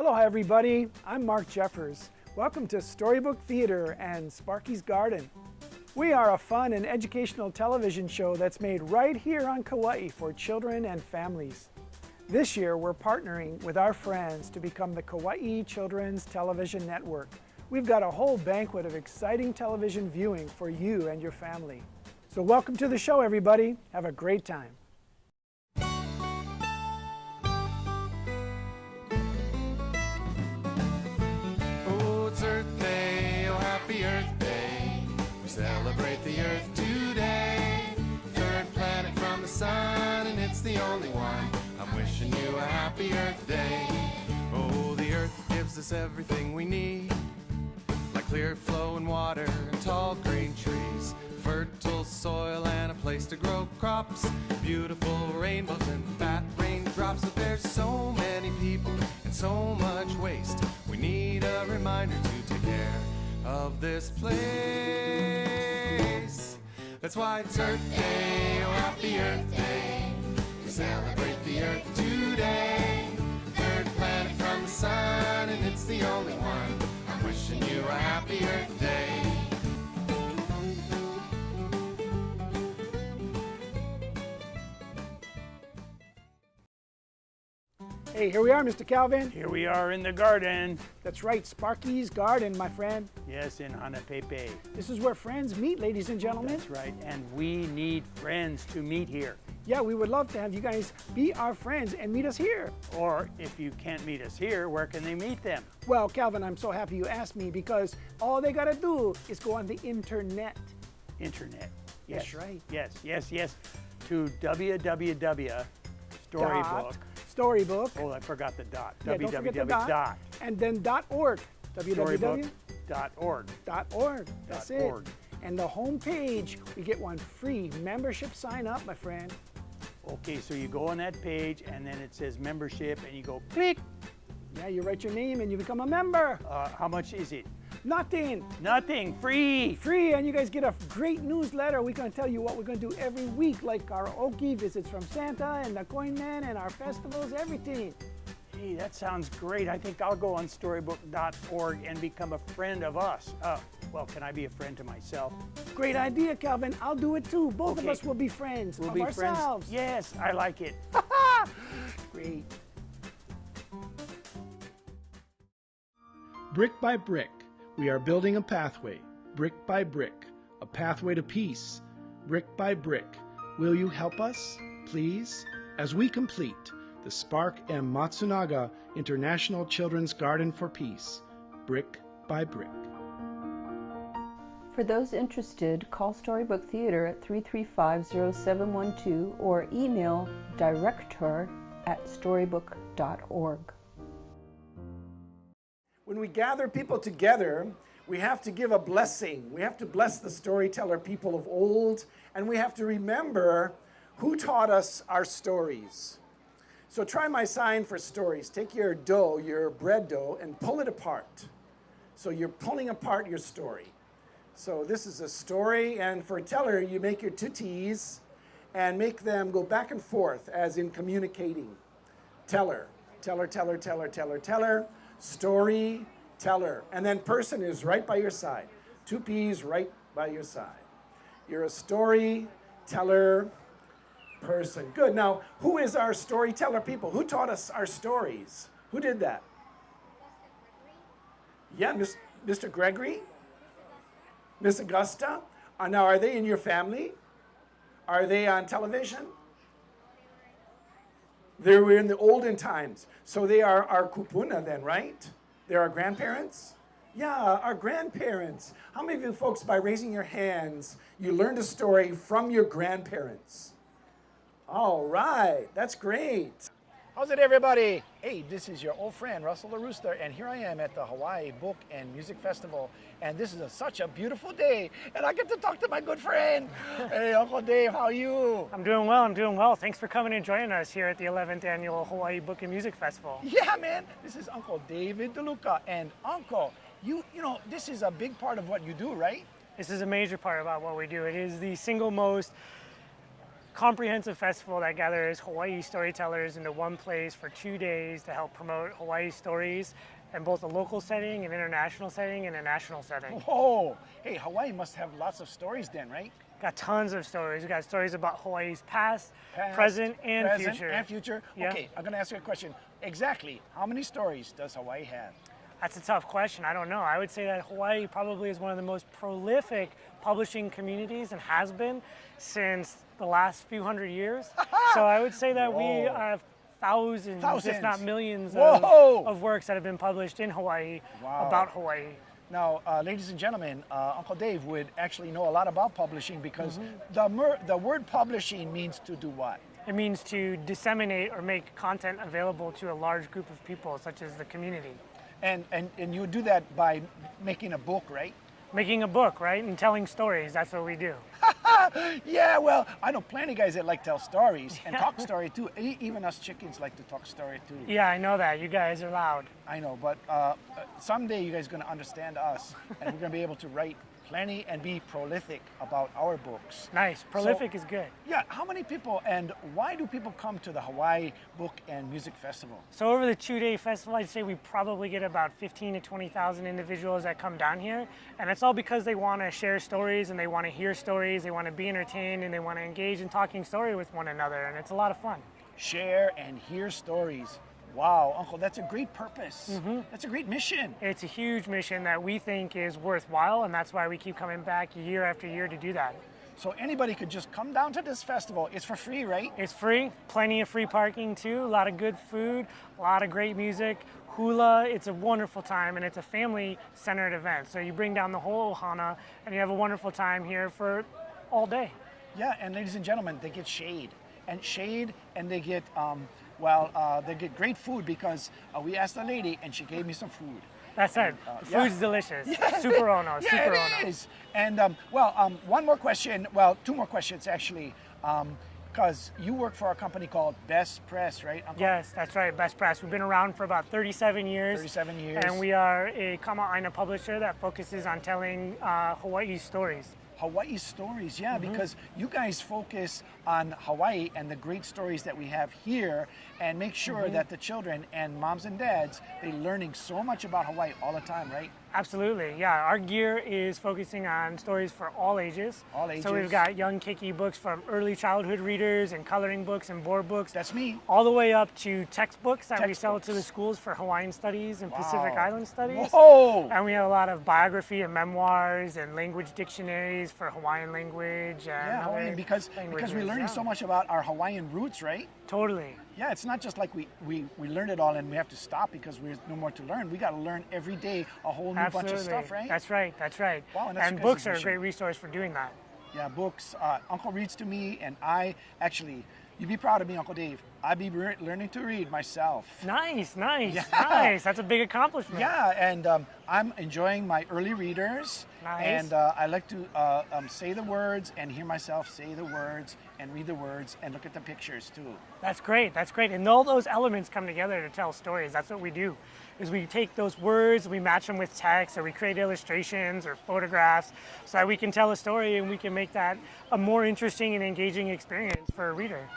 Aloha everybody, I'm Mark Jeffers. Welcome to Storybook Theater and Sparky's Garden. We are a fun and educational television show that's made right here on Kauai for children and families. This year we're partnering with our friends to become the Kauai Children's Television Network. We've got a whole banquet of exciting television viewing for you and your family. So welcome to the show everybody, have a great time. Celebrate the Earth today. Third planet from the sun, and it's the only one. I'm wishing you a happy Earth Day. Oh, the Earth gives us everything we need, like clear flowing water and tall green trees, fertile soil and a place to grow crops, beautiful rainbows and fat raindrops. But there's so many people and so much waste. We need a reminder to take care of this place. That's why it's Earth Day, oh happy Earth Day. We celebrate the Earth today. Third planet from the sun, and it's the only one. I'm wishing you a happy Earth Day. Hey, here we are, Mr. Calvin. Here we are in the garden. That's right, Sparky's Garden, my friend. Yes, in Hanapepe. This is where friends meet, ladies and gentlemen. That's right, and we need friends to meet here. Yeah, we would love to have you guys be our friends and meet us here. Or if you can't meet us here, where can they meet them? Well, Calvin, I'm so happy you asked me because all they gotta do is go on the internet. Internet. Yes. That's right. Yes. To www.storybook. Storybook. Oh, I forgot the dot. Yeah, don't forget the www. dot. And then .org. Storybook.org. .org. That's it. And the home page, we get one free membership sign up, my friend. Okay, so you go on that page and then it says membership and you go click. Yeah, you write your name and you become a member. How much is it? Nothing. Nothing. Free. Free, and you guys get a great newsletter. We're going to tell you what we're going to do every week, like our Oki visits from Santa and the Coin Man and our festivals, everything. Hey, that sounds great. I think I'll go on storybook.org and become a friend of us. Well, can I be a friend to myself? Great idea, Calvin. I'll do it too. Both of Okay. us will be friends We'll of be ourselves. friends. Yes, I like it. Great. Brick by brick, we are building a pathway, brick by brick, a pathway to peace, brick by brick. Will you help us, please, as we complete the Spark M. Matsunaga International Children's Garden for Peace, brick by brick. For those interested, call Storybook Theater at 335-0712 or email director@storybook.org. When we gather people together, we have to give a blessing. We have to bless the storyteller people of old, and we have to remember who taught us our stories. So try my sign for stories. Take your dough, your bread dough, and pull it apart. So you're pulling apart your story. So this is a story, and for a teller, you make your two T's and make them go back and forth, as in communicating. Teller, teller, teller, teller, teller, teller. Story teller, and then person is right by your side. Two P's right by your side. You're a storyteller person. Good. Now, who is our storyteller people? Who taught us our stories? Who did that? Yeah, Mr. Gregory? Miss Augusta? Now, are they in your family? Are they on television? They were in the olden times. So they are our kupuna then, right? They're our grandparents? Yeah, our grandparents. How many of you folks, by raising your hands, you learned a story from your grandparents? All right, that's great. How's it, everybody? Hey, this is your old friend, Russell the Rooster, and here I am at the Hawaii Book and Music Festival, and this is such a beautiful day, and I get to talk to my good friend. Hey, Uncle Dave, how are you? I'm doing well. Thanks for coming and joining us here at the 11th Annual Hawaii Book and Music Festival. Yeah, man. This is Uncle David DeLuca, and Uncle, you know, this is a big part of what you do, right? This is a major part about what we do. It is the single most comprehensive festival that gathers Hawaii storytellers into one place for 2 days to help promote Hawaii stories in both a local setting, an international setting, and a national setting. Oh, hey, Hawaii must have lots of stories then, right? Got tons of stories. We got stories about Hawaii's past, present, and future. And future. Yeah. Okay, I'm going to ask you a question. Exactly how many stories does Hawaii have? That's a tough question. I don't know. I would say that Hawaii probably is one of the most prolific publishing communities and has been since the last few hundred years. So I would say that we have thousands, if not millions, of works that have been published in Hawaii about Hawaii. Now, ladies and gentlemen, Uncle Dave would actually know a lot about publishing because the word publishing means to do what? It means to disseminate or make content available to a large group of people, such as the community. And you would do that by making a book, right? Making a book, right? And telling stories. That's what we do. Yeah, well, I know plenty of guys that like tell stories and talk story too. Even us chickens like to talk story too. Yeah, I know that. You guys are loud. I know, but someday you guys are going to understand us and we're going to be able to write plenty and be prolific about our books. Nice. Prolific is good. Yeah, how many people and why do people come to the Hawaii Book and Music Festival? So over the 2-day festival, I'd say we probably get about 15 to 20,000 individuals that come down here. And it's all because they want to share stories and they want to hear stories, they want to be entertained, and they want to engage in talking story with one another. And it's a lot of fun. Share and hear stories. Wow, Uncle, that's a great purpose. That's a great mission. It's a huge mission that we think is worthwhile, and that's why we keep coming back year after year to do that. So anybody could just come down to this festival. It's for free, right? It's free, plenty of free parking too, a lot of good food, a lot of great music, hula. It's a wonderful time, and it's a family-centered event. So you bring down the whole ohana, and you have a wonderful time here for all day. Yeah, and ladies and gentlemen, they get shade, and they get they get great food because we asked the lady and she gave me some food. That's it. The food's delicious. Super ono. Yeah, super it ono. is. And one more question. Well, two more questions actually. Because you work for a company called Best Press, right, Uncle? Yes, that's right. Best Press. We've been around for about 37 years. 37 years. And we are a kama'aina publisher that focuses on telling Hawaii stories. Hawaii stories, yeah, because you guys focus on Hawaii and the great stories that we have here and make sure that the children and moms and dads, they're learning so much about Hawaii all the time, right? Absolutely, yeah. Our gear is focusing on stories for all ages. All ages. So we've got young keiki books from early childhood readers and coloring books and board books. That's me. All the way up to textbooks that we sell to the schools for Hawaiian studies and Pacific Island studies. Whoa! And we have a lot of biography and memoirs and language dictionaries for Hawaiian language. And Hawaiian, because we're learning so much about our Hawaiian roots, right? Totally. Yeah, it's not just like we learned it all and we have to stop because there's no more to learn. We got to learn every day a whole new bunch of stuff, right? That's right. That's right. Wow, and that's and your books guys' are a mission. great resource for doing that. Yeah, books. Uncle reads to me, and I actually, you'd be proud of me, Uncle Dave. I'd be learning to read myself. Nice. Yeah. Nice. That's a big accomplishment. Yeah, and I'm enjoying my early readers. Nice. And I like to say the words and hear myself say the words and read the words and look at the pictures too. That's great. That's great. And all those elements come together to tell stories. That's what we do. Is we take those words, we match them with text, or we create illustrations or photographs so that we can tell a story and we can make that a more interesting and engaging experience for a reader.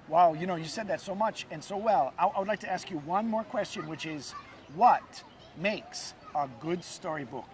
Wow, you know, you said that so much and so well. I would like to ask you one more question, which is, what makes a good storybook?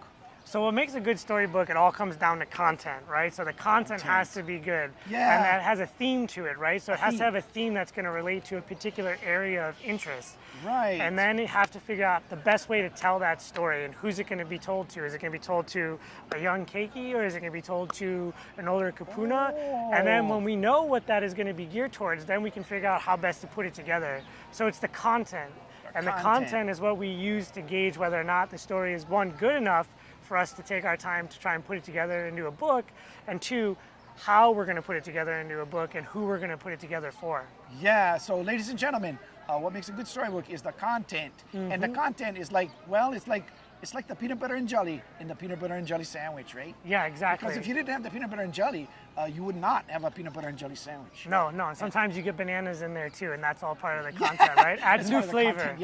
So what makes a good storybook, it all comes down to content, right? So the content has to be good. Yeah. And that has a theme to it, right? So it has to have a theme that's going to relate to a particular area of interest. Right. And then you have to figure out the best way to tell that story and who's it going to be told to. Is it going to be told to a young keiki or is it going to be told to an older kupuna? And then when we know what that is going to be geared towards, then we can figure out how best to put it together. So it's the content. And the content is what we use to gauge whether or not the story is, one, good enough for us to take our time to try and put it together into a book, and two, how we're going to put it together into a book and who we're going to put it together for. Yeah, so ladies and gentlemen, what makes a good storybook is the content. And the content is like, well, it's like the peanut butter and jelly in the peanut butter and jelly sandwich, right? Yeah, exactly. Because if you didn't have the peanut butter and jelly, you would not have a peanut butter and jelly sandwich. No, and sometimes you get bananas in there too, and that's all part of the content, right? Adds new flavor.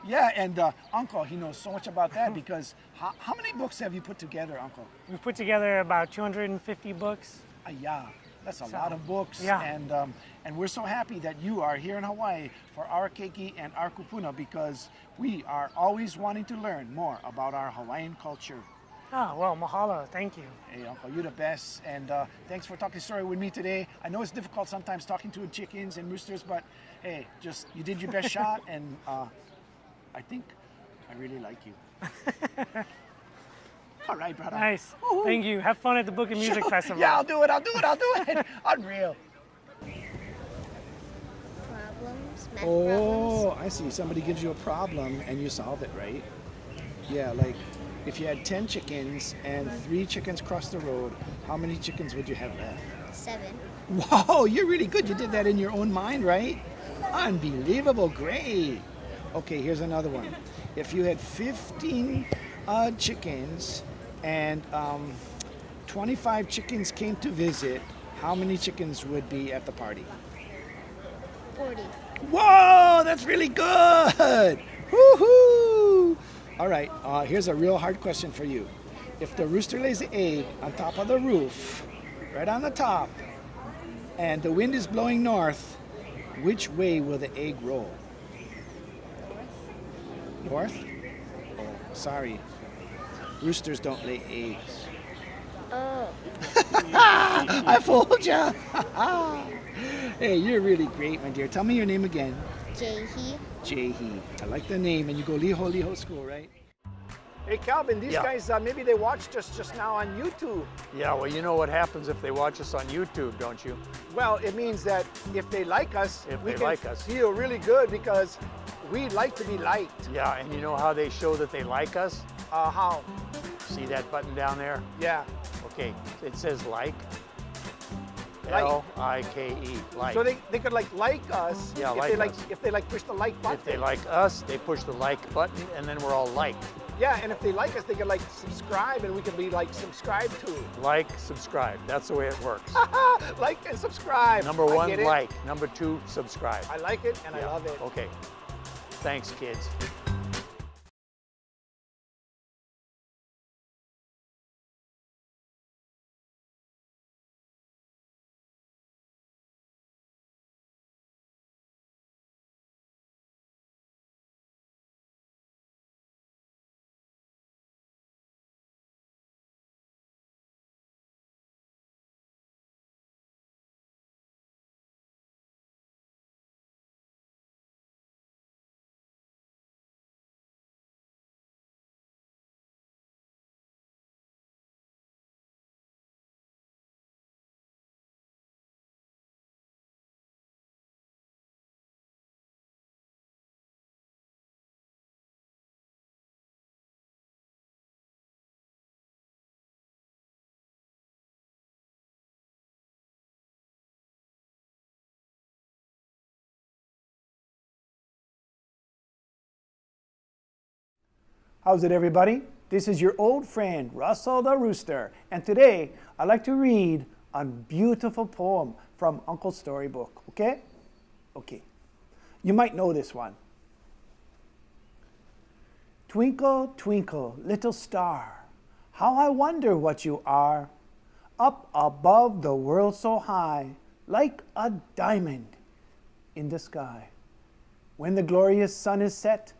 Yeah, and Uncle, he knows so much about that because how many books have you put together, Uncle? We've put together about 250 books. Yeah. That's a lot of books. Yeah. And we're so happy that you are here in Hawaii for our keiki and our kupuna, because we are always wanting to learn more about our Hawaiian culture. Oh, well, mahalo. Thank you. Hey, Uncle, you're the best. And thanks for talking story with me today. I know it's difficult sometimes talking to chickens and roosters, but hey, just you did your best shot, and I think I really like you. All right, brother. Nice. Woo-hoo. Thank you. Have fun at the Book and Music Festival. Yeah, I'll do it. Unreal. Problems, math Oh, problems. I see. Somebody gives you a problem and you solve it, right? Yeah, like if you had 10 chickens and 3 chickens crossed the road, how many chickens would you have left? 7. Wow, you're really good. You did that in your own mind, right? Unbelievable. Great. Okay, here's another one. If you had 15 chickens and 25 chickens came to visit, how many chickens would be at the party? 40. Whoa, that's really good. Woohoo! All right, here's a real hard question for you. If the rooster lays the egg on top of the roof, right on the top, and the wind is blowing north, which way will the egg roll? North? Oh, sorry. Roosters don't lay eggs. Oh. I fooled ya. Hey, you're really great, my dear. Tell me your name again. Jehi. Jehi. I like the name, and you go Liho School, right? Hey, Calvin, these guys, maybe they watched us just now on YouTube. Yeah, well, you know what happens if they watch us on YouTube, don't you? Well, it means that if they like us, If we they can like us. feel really good because we like to be liked. Yeah, and you know how they show that they like us? How? See that button down there? Yeah. Okay, it says like. Like. L-I-K-E, like. So they could like us. Yeah, if like they us. if they push the like button. If they like us, they push the like button, and then we're all liked. Yeah, and if they like us, they could like subscribe, and we can be like subscribed to. Like, subscribe. That's the way it works. Like and subscribe. Number I 1, get it. like. Number 2, subscribe. I like it and I Yeah, love it. Okay. Thanks, kids. How's it, everybody? This is your old friend, Russell the Rooster, and today I'd like to read a beautiful poem from Uncle's storybook, okay? Okay. You might know this one. Twinkle, twinkle, little star, how I wonder what you are, up above the world so high, like a diamond in the sky. When the glorious sun is set,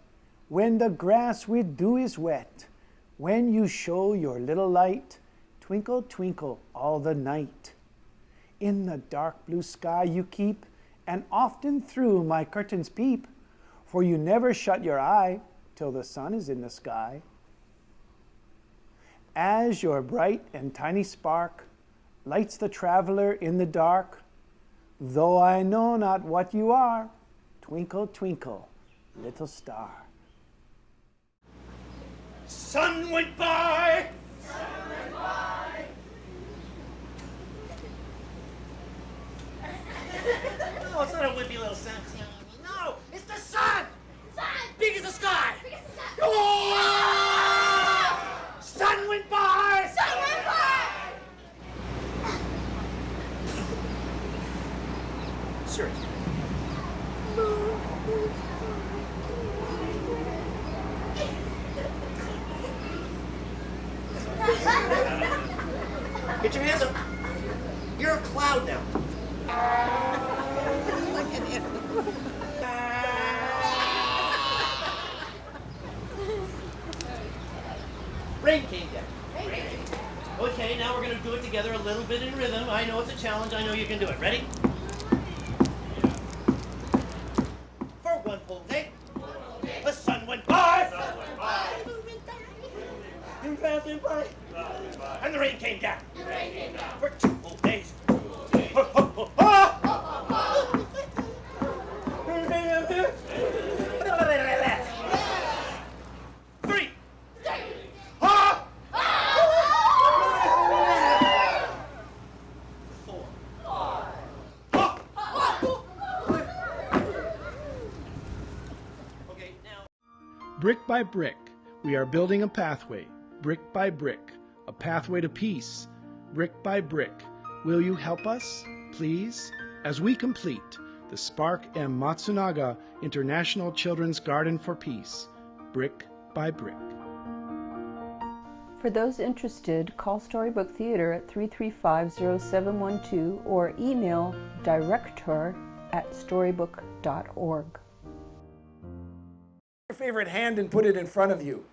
when the grass with dew is wet, when you show your little light, twinkle, twinkle all the night. In the dark blue sky you keep, and often through my curtains peep, for you never shut your eye till the sun is in the sky. As your bright and tiny spark lights the traveler in the dark, though I know not what you are, twinkle, twinkle, little star. Sun went by. No, it's not a wimpy little sun. No, it's the sun. Sun. Big as the sky. Big as the sun. Oh! Sun went by. Sun went by. Serious. Get your hands up. You're a cloud now. Rain came down. Okay, now we're gonna do it together a little bit in rhythm. I know it's a challenge. I know you can do it. Ready? For one full day, the sun went by. And passing by. And the rain came down. For 2 full days. Three. Okay, now. Brick by brick, we are building a pathway. Brick by brick, a pathway to peace. Brick by brick, will you help us, please, as we complete the Spark M. Matsunaga International Children's Garden for Peace. Brick by brick. For those interested, call Storybook Theater at 335-0712 or email director@storybook.org. Your favorite hand and put it in front of you.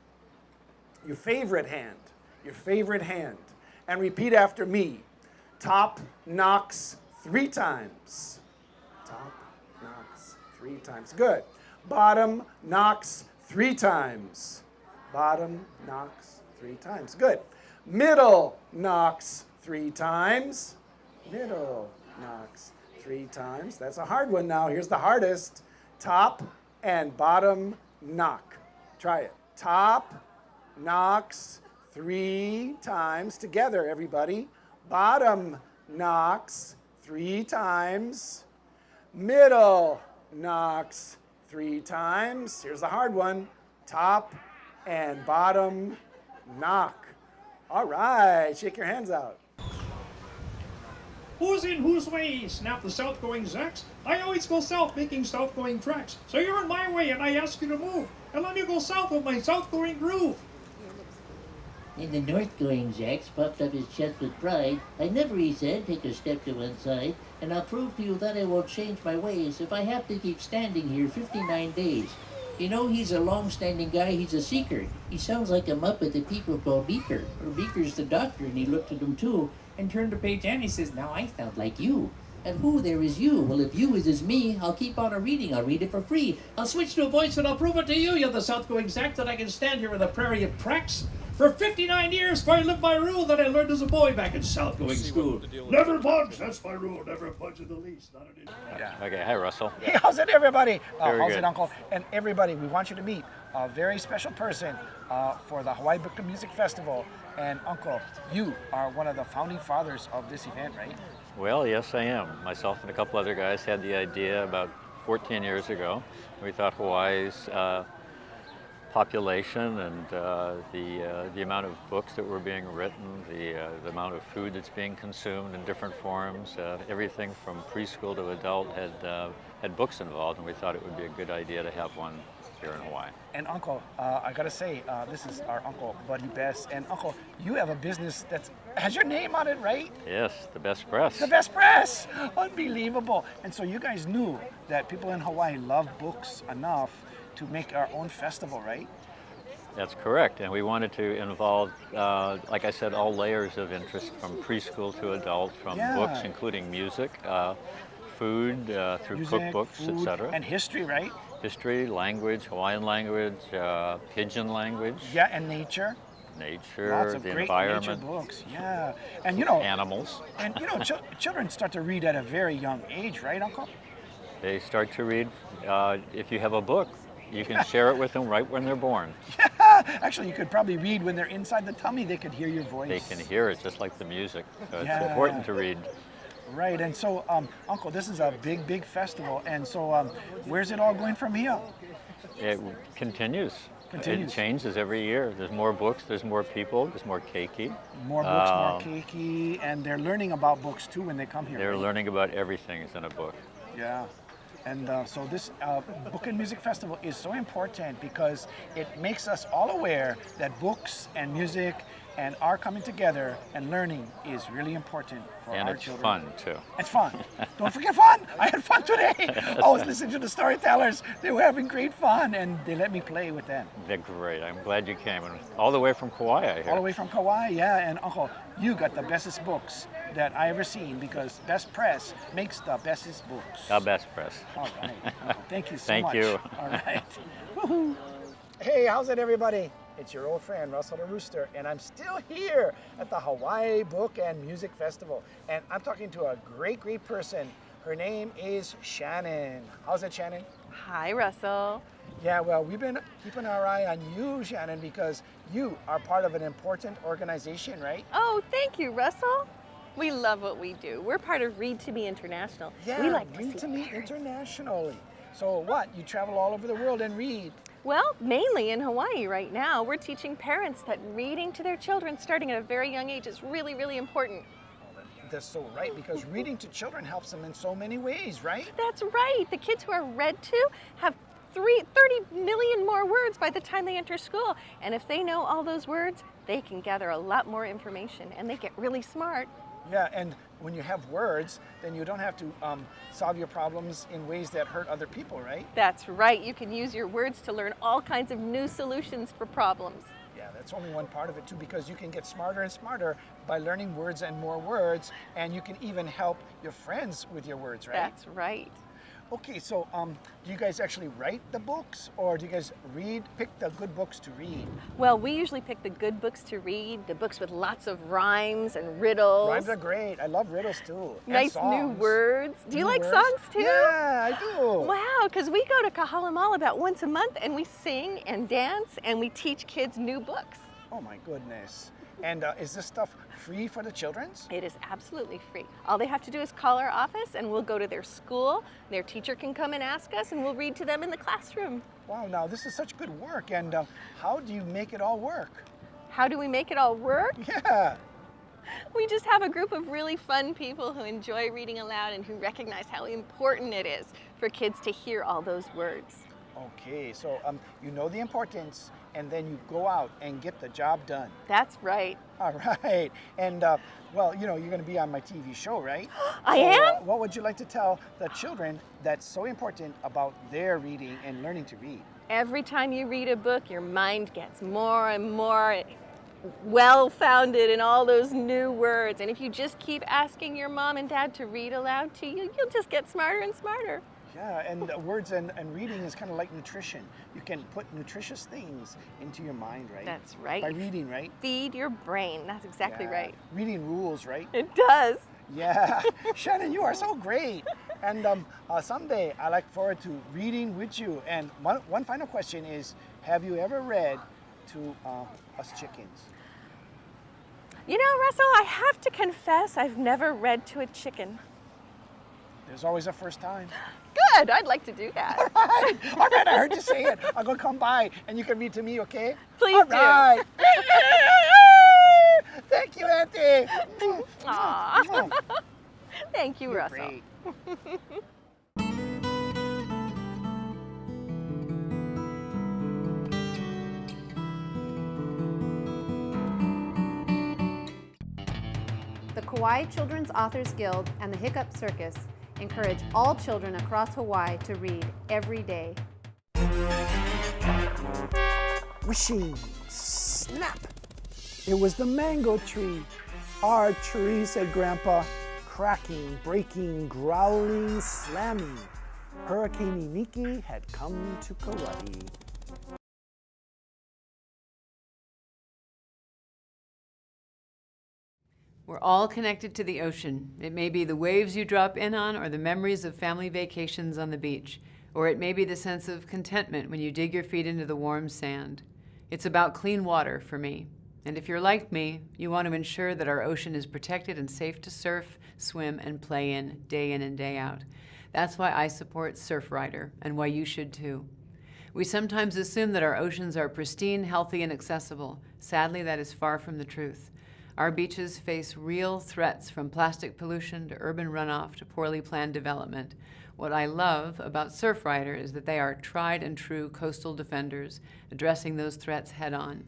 Your favorite hand. Your favorite hand. And repeat after me. Top knocks 3 times. Top knocks 3 times. Good. Bottom knocks 3 times. Bottom knocks 3 times. Good. Middle knocks 3 times. Middle knocks 3 times. That's a hard one now. Here's the hardest. Top and bottom knock. Try it. Top knocks 3 times. Together, everybody. Bottom knocks 3 times. Middle knocks 3 times. Here's the hard one. Top and bottom knock. All right, shake your hands out. Who's in whose way? Snap the south-going Zacks. I always go south making south-going tracks. So you're in my way and I ask you to move. And let me go south with my south-going groove. And the north-going Zacks puffed up his chest with pride. I never, he said, take a step to one side. And I'll prove to you that I won't change my ways if I have to keep standing here 59 days. You know, he's a long-standing guy, he's a seeker. He sounds like a Muppet that people call Beaker. Or Beaker's the doctor, and he looked at him too, and turned to page and he says, now I sound like you. And who there is you? Well, if you is me, I'll keep on reading. I'll read it for free. I'll switch to a voice and I'll prove it to you, you're the south-going Zack, that I can stand here in the prairie of tracks. For 59 years, for I lived my rule that I learned as a boy back in south-going school. Never budge, that's my rule. Never budge in the least. Not an issue. Okay, hi Russell. Hey, how's it, everybody? Very How's good. it, Uncle? And everybody, we want you to meet a very special person for the Hawaii Book and Music Festival. And Uncle, you are one of the founding fathers of this event, right? Well, yes, I am. Myself and a couple other guys had the idea about 14 years ago. We thought Hawaii's population and the amount of books that were being written, the amount of food that's being consumed in different forms, everything from preschool to adult had books involved, and we thought it would be a good idea to have one here in Hawaii. And Uncle, I gotta say, this is our Uncle, Buddy Best. And Uncle, you have a business that has your name on it, right? Yes, the best press. The Best Press! Unbelievable. And so you guys knew that people in Hawaii love books enough to make our own festival, right? That's correct, and we wanted to involve, like I said, all layers of interest from preschool to adult, from books, including music, food, through Music, cookbooks, food, etc. and history, right? History, language, Hawaiian language, Pidgin language. Yeah, and nature. Nature, Lots of the great environment. nature books, yeah. And you know, animals. And you know, children start to read at a very young age, right, Uncle? They start to read, if you have a book, you can share it with them right when they're born. Yeah, actually, you could probably read when they're inside the tummy. They could hear your voice. They can hear it just like the music. So Yeah. it's important to read. Right, and so, Uncle, this is a big, big festival, and so where's it all going from here? It continues. Continues. It changes every year. There's more books, there's more people, there's more keiki. More books, more keiki, and they're learning about books too when they come here. They're right? learning about everything is in a book. Yeah. And so this Book and Music Festival is so important because it makes us all aware that books and music And our coming together and learning is really important for And our it's children. fun, too. It's fun. Don't forget fun. I had fun today. I was listening to the storytellers. They were having great fun, and they let me play with them. They're great. I'm glad you came. And all the way from Kauai, I hear. All the way from Kauai, yeah. And Uncle, you got the bestest books that I ever seen, because Best Press makes the bestest books. The best press. All right. Uncle, thank you so Thank much. you. All right. Woohoo. Hey, how's it, everybody? It's your old friend, Russell the Rooster, and I'm still here at the Hawaii Book and Music Festival. And I'm talking to a great, great person. Her name is Shannon. How's it, Shannon? Hi, Russell. Yeah, well, we've been keeping our eye on you, Shannon, because you are part of an important organization, right? Oh, thank you, Russell. We love what we do. We're part of Read to Me International. Yeah, we like Read to to Me internationally. So what? You travel all over the world and read? Well, mainly in Hawaii right now. We're teaching parents that reading to their children starting at a very young age is really, really important. That's so right, because reading to children helps them in so many ways, right? That's right. The kids who are read to have 30 million more words by the time they enter school. And if they know all those words, they can gather a lot more information and they get really smart. Yeah, and when you have words, then you don't have to solve your problems in ways that hurt other people, right? That's right. You can use your words to learn all kinds of new solutions for problems. Yeah, that's only one part of it too, because you can get smarter and smarter by learning words and more words, and you can even help your friends with your words, right? That's right. Okay, so do you guys actually write the books, or do you guys pick the good books to read? Well, we usually pick the good books to read, the books with lots of rhymes and riddles. Rhymes are great. I love riddles too. And Nice new songs. words. Do you New like words. songs too? Yeah, I do. Wow, because we go to Kahalamal about once a month and we sing and dance and we teach kids new books. Oh my goodness. And is this stuff free for the children's? It is absolutely free. All they have to do is call our office and we'll go to their school. Their teacher can come and ask us and we'll read to them in the classroom. Wow, now this is such good work. And how do you make it all work? How do we make it all work? Yeah. We just have a group of really fun people who enjoy reading aloud and who recognize how important it is for kids to hear all those words. Okay, so you know the importance, and then you go out and get the job done. That's right. All right. And, well, you know, you're going to be on my TV show, right? I am? What would you like to tell the children that's so important about their reading and learning to read? Every time you read a book, your mind gets more and more well-founded in all those new words. And if you just keep asking your mom and dad to read aloud to you, you'll just get smarter and smarter. Yeah, and words and reading is kind of like nutrition. You can put nutritious things into your mind, right? That's right. By reading, right? Feed your brain. That's exactly Yeah. right. Reading rules, right? It does. Yeah. Shannon, you are so great. And someday I look forward to reading with you. And one final question is, have you ever read to us chickens? You know, Russell, I have to confess I've never read to a chicken. There's always a first time. Good, I'd like to do that. All right, I heard you say it. I'm going to come by and you can read to me, okay? Please All do. right. Thank you, Auntie. Aw. Thank you, You're Russell. great. The Kauai Children's Authors Guild and the Hiccup Circus encourage all children across Hawaii to read every day. Wishing, snap. It was the mango tree. Our tree, said Grandpa, cracking, breaking, growling, slamming. Hurricane Iniki had come to Kauai. We're all connected to the ocean. It may be the waves you drop in on or the memories of family vacations on the beach, or it may be the sense of contentment when you dig your feet into the warm sand. It's about clean water for me. And if you're like me, you want to ensure that our ocean is protected and safe to surf, swim, and play in and day out. That's why I support Surfrider, and why you should too. We sometimes assume that our oceans are pristine, healthy, and accessible. Sadly, that is far from the truth. Our beaches face real threats, from plastic pollution to urban runoff to poorly planned development. What I love about Surfrider is that they are tried and true coastal defenders, addressing those threats head on.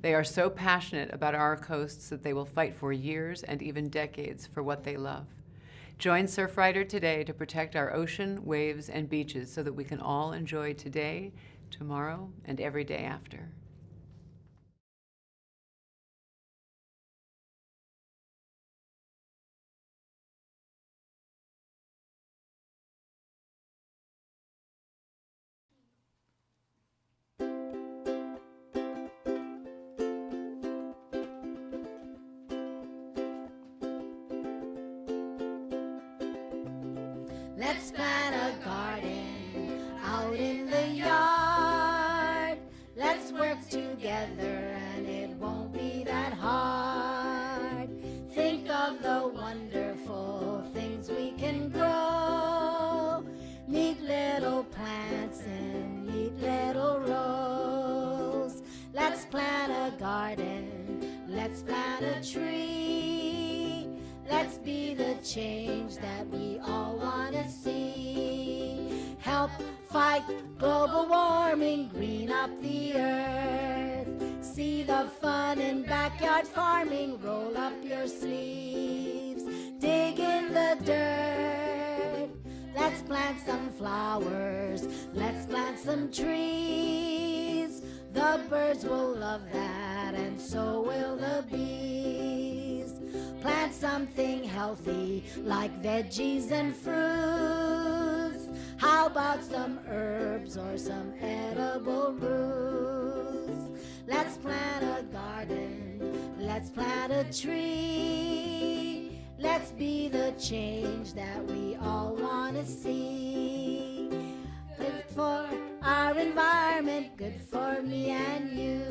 They are so passionate about our coasts that they will fight for years and even decades for what they love. Join Surfrider today to protect our ocean, waves, and beaches so that we can all enjoy today, tomorrow, and every day after. Let's plant a garden out in the yard. Let's work together and it won't be that hard. Think of the wonderful things we can grow. Neat little plants in neat little rows. Let's plant a garden. Let's plant a tree. Let's be the change that we all want to see. Help fight global warming, green up the earth. See the fun in backyard farming, roll up your sleeves. Dig in the dirt. Let's plant some flowers. Let's plant some trees. The birds will love that and so will the bees. Plant something healthy like veggies and fruits. How about some herbs or some edible roots? Let's plant a garden. Let's plant a tree. Let's be the change that we all want to see. Good for our environment, good for me and you.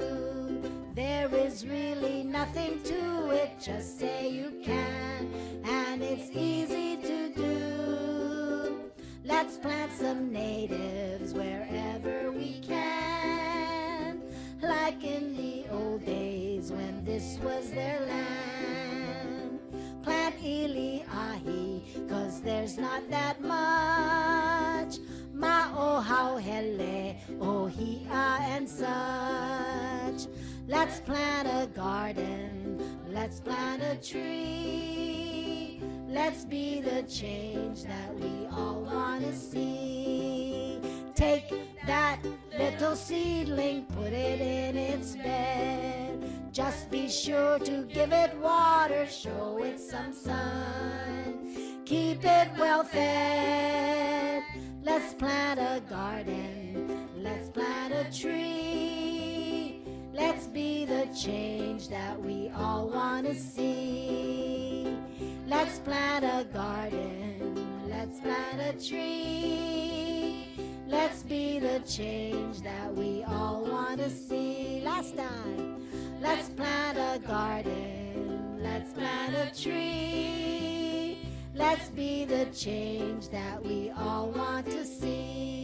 There is really nothing to it, just say you can, and it's easy to do. Let's plant some natives wherever we can, like in the old days when this was their land. Plant ili-ahi, 'cause there's not that much. Ma-o-how-hele, oh-hi-ah and such. Let's plant a garden, let's plant a tree. Let's be the change that we all want to see. Take that little seedling, put it in its bed. Just be sure to give it water, show it some sun. Keep it well fed. Let's plant a garden, let's plant a tree. Let's be the change that we all want to see. Let's plant a garden, let's plant a tree. Let's be the change that we all want to see. Last time. Let's plant a garden, let's plant a tree. Let's be the change that we all want to see.